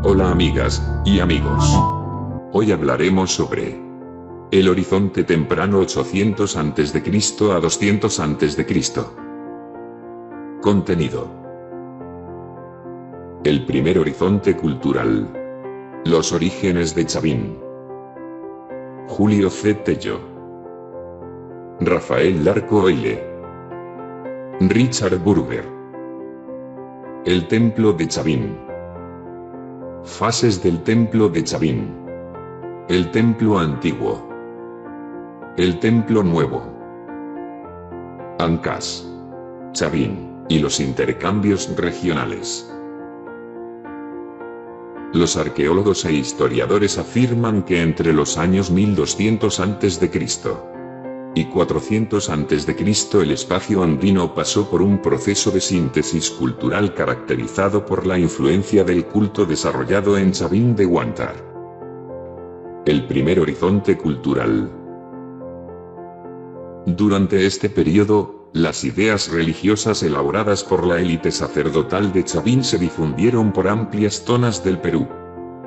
Hola amigas y amigos. Hoy hablaremos sobre el horizonte temprano 800 a.C. a 200 a.C. Contenido: el primer horizonte cultural. Los orígenes de Chavín. Julio C. Tello. Rafael Larco Oile. Richard Burger. El templo de Chavín. Fases del templo de Chavín. El templo antiguo. El templo nuevo. Ancas, Chavín, y los intercambios regionales. Los arqueólogos e historiadores afirman que entre los años 1200 a.C. y 400 a.C. el espacio andino pasó por un proceso de síntesis cultural caracterizado por la influencia del culto desarrollado en Chavín de Huántar. El primer horizonte cultural. Durante este periodo, las ideas religiosas elaboradas por la élite sacerdotal de Chavín se difundieron por amplias zonas del Perú.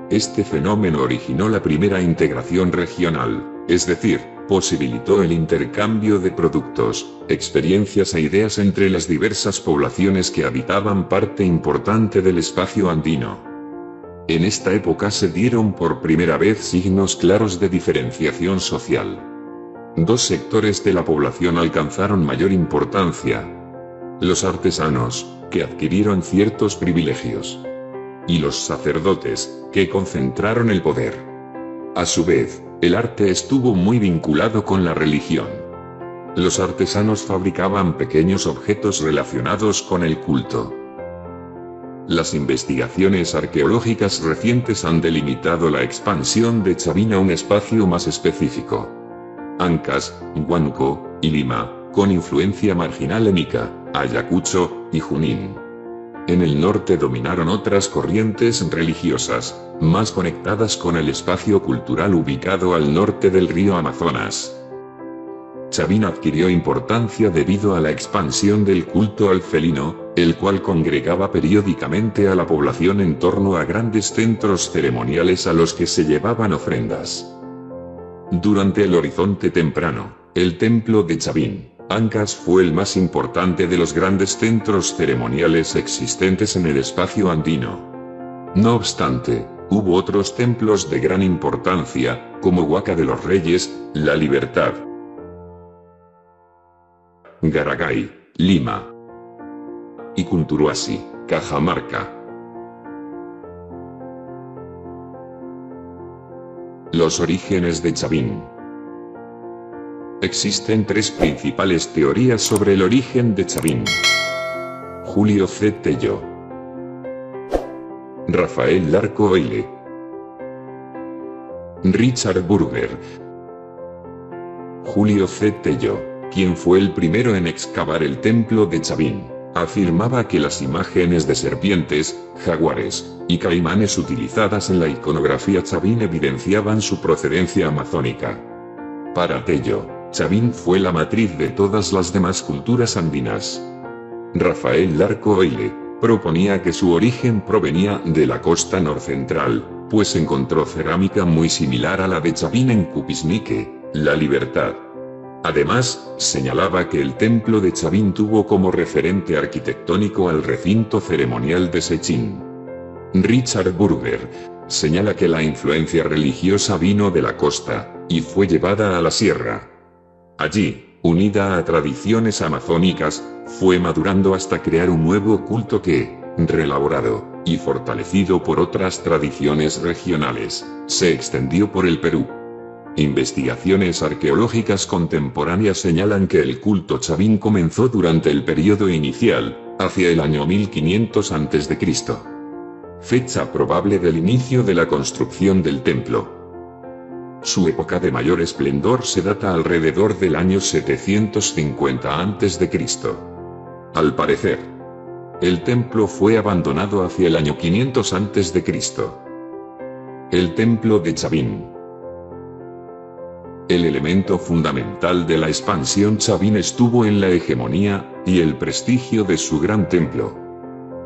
Este fenómeno originó la primera integración regional, es decir, posibilitó el intercambio de productos, experiencias e ideas entre las diversas poblaciones que habitaban parte importante del espacio andino. En esta época se dieron por primera vez signos claros de diferenciación social. Dos sectores de la población alcanzaron mayor importancia: los artesanos, que adquirieron ciertos privilegios, y los sacerdotes, que concentraron el poder. A su vez, el arte estuvo muy vinculado con la religión. Los artesanos fabricaban pequeños objetos relacionados con el culto. Las investigaciones arqueológicas recientes han delimitado la expansión de Chavín a un espacio más específico: Ancas, Huánuco y Lima, con influencia marginal en Ica, Ayacucho y Junín. En el norte dominaron otras corrientes religiosas, más conectadas con el espacio cultural ubicado al norte del río Amazonas. Chavín adquirió importancia debido a la expansión del culto al felino, el cual congregaba periódicamente a la población en torno a grandes centros ceremoniales a los que se llevaban ofrendas. Durante el horizonte temprano, el templo de Chavín, Ancas, fue el más importante de los grandes centros ceremoniales existentes en el espacio andino. No obstante, hubo otros templos de gran importancia, como Huaca de los Reyes, La Libertad, Garagay, Lima, y Cunturuasi, Cajamarca. Los orígenes de Chavín. Existen tres principales teorías sobre el origen de Chavín. Julio C. Tello. Rafael Larco Oile. Richard Burger. Julio C. Tello, quien fue el primero en excavar el templo de Chavín, afirmaba que las imágenes de serpientes, jaguares y caimanes utilizadas en la iconografía Chavín evidenciaban su procedencia amazónica. Para Tello, Chavín fue la matriz de todas las demás culturas andinas. Rafael Larco Oile proponía que su origen provenía de la costa norcentral, pues encontró cerámica muy similar a la de Chavín en Cupisnique, La Libertad. Además, señalaba que el templo de Chavín tuvo como referente arquitectónico al recinto ceremonial de Sechín. Richard Burger señala que la influencia religiosa vino de la costa, y fue llevada a la sierra. Allí, unida a tradiciones amazónicas, fue madurando hasta crear un nuevo culto que, reelaborado y fortalecido por otras tradiciones regionales, se extendió por el Perú. Investigaciones arqueológicas contemporáneas señalan que el culto Chavín comenzó durante el período inicial, hacia el año 1500 a.C., fecha probable del inicio de la construcción del templo. Su época de mayor esplendor se data alrededor del año 750 a.C. Al parecer, el templo fue abandonado hacia el año 500 a.C. El templo de Chavín. El elemento fundamental de la expansión Chavín estuvo en la hegemonía y el prestigio de su gran templo.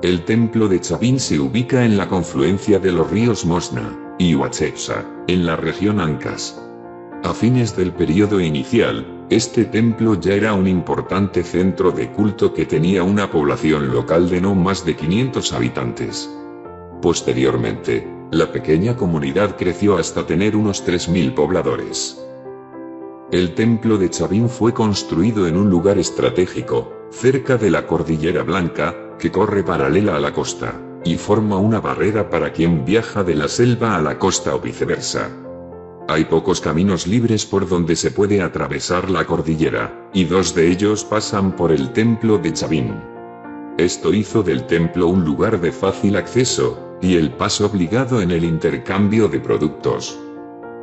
El templo de Chavín se ubica en la confluencia de los ríos Mosna y Huachepsa, en la región Ancash. A fines del periodo inicial, este templo ya era un importante centro de culto que tenía una población local de no más de 500 habitantes. Posteriormente, la pequeña comunidad creció hasta tener unos 3000 pobladores. El templo de Chavín fue construido en un lugar estratégico, cerca de la Cordillera Blanca, que corre paralela a la costa, y forma una barrera para quien viaja de la selva a la costa o viceversa. Hay pocos caminos libres por donde se puede atravesar la cordillera, y 2 de ellos pasan por el templo de Chavín. Esto hizo del templo un lugar de fácil acceso, y el paso obligado en el intercambio de productos.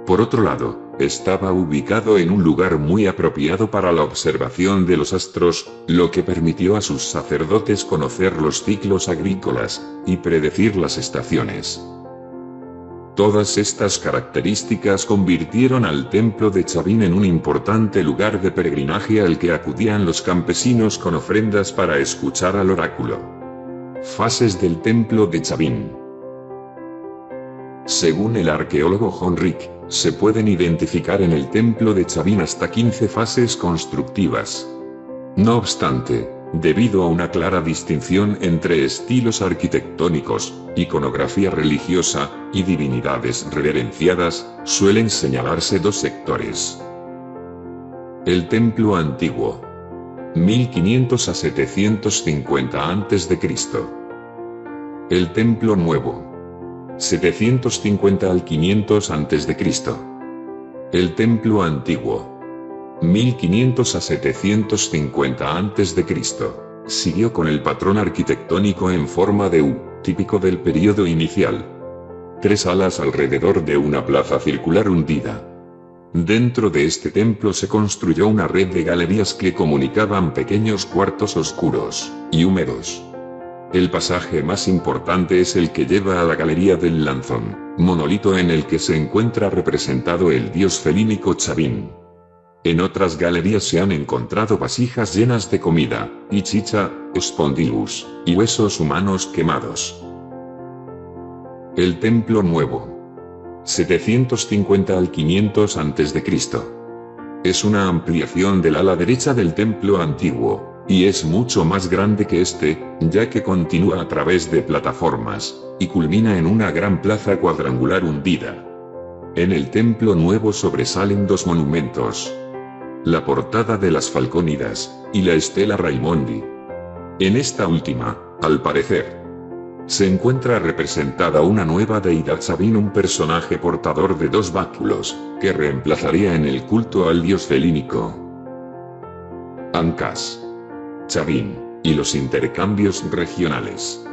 Por otro lado, estaba ubicado en un lugar muy apropiado para la observación de los astros, lo que permitió a sus sacerdotes conocer los ciclos agrícolas, y predecir las estaciones. Todas estas características convirtieron al templo de Chavín en un importante lugar de peregrinaje al que acudían los campesinos con ofrendas para escuchar al oráculo. Fases del templo de Chavín. Según el arqueólogo John Rick, se pueden identificar en el templo de Chavín hasta 15 fases constructivas. No obstante, debido a una clara distinción entre estilos arquitectónicos, iconografía religiosa, y divinidades reverenciadas, suelen señalarse 2 sectores. El templo antiguo. 1500 a 750 a.C. El templo nuevo. 750 al 500 a.C. El templo antiguo. 1500 a 750 a.C. Siguió con el patrón arquitectónico en forma de U, típico del período inicial. 3 alas alrededor de una plaza circular hundida. Dentro de este templo se construyó una red de galerías que comunicaban pequeños cuartos oscuros y húmedos. El pasaje más importante es el que lleva a la Galería del Lanzón, monolito en el que se encuentra representado el dios felínico Chavín. En otras galerías se han encontrado vasijas llenas de comida, y chicha, spondylus, y huesos humanos quemados. El templo nuevo. 750 al 500 a.C. Es una ampliación del ala derecha del templo antiguo, y es mucho más grande que este, ya que continúa a través de plataformas, y culmina en una gran plaza cuadrangular hundida. En el templo nuevo sobresalen 2 monumentos: la portada de las Falcónidas, y la Estela Raimondi. En esta última, al parecer, se encuentra representada una nueva deidad Chavín, un personaje portador de 2 báculos, que reemplazaría en el culto al dios felínico. Ancash, Chavín, y los intercambios regionales.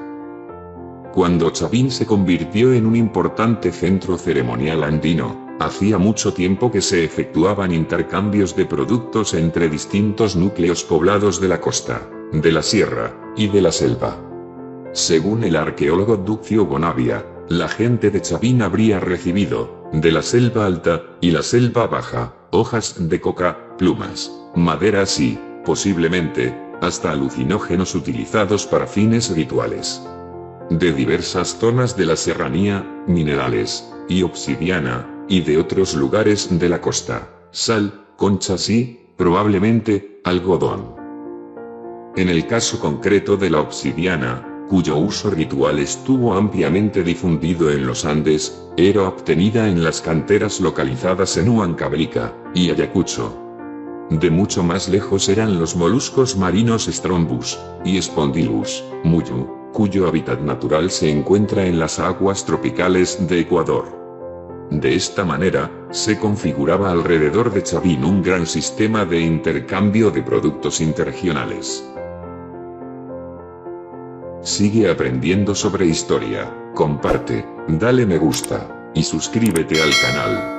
Cuando Chavín se convirtió en un importante centro ceremonial andino, hacía mucho tiempo que se efectuaban intercambios de productos entre distintos núcleos poblados de la costa, de la sierra, y de la selva. Según el arqueólogo Duccio Bonavia, la gente de Chavín habría recibido, de la selva alta, y la selva baja, hojas de coca, plumas, maderas y, posiblemente, hasta alucinógenos utilizados para fines rituales. De diversas zonas de la serranía, minerales, y obsidiana, y de otros lugares de la costa, sal, conchas y, probablemente, algodón. En el caso concreto de la obsidiana, cuyo uso ritual estuvo ampliamente difundido en los Andes, era obtenida en las canteras localizadas en Huancavelica y Ayacucho. De mucho más lejos eran los moluscos marinos Strombus y Spondylus muyu, cuyo hábitat natural se encuentra en las aguas tropicales de Ecuador. De esta manera, se configuraba alrededor de Chavín un gran sistema de intercambio de productos interregionales. Sigue aprendiendo sobre historia, comparte, dale me gusta, y suscríbete al canal.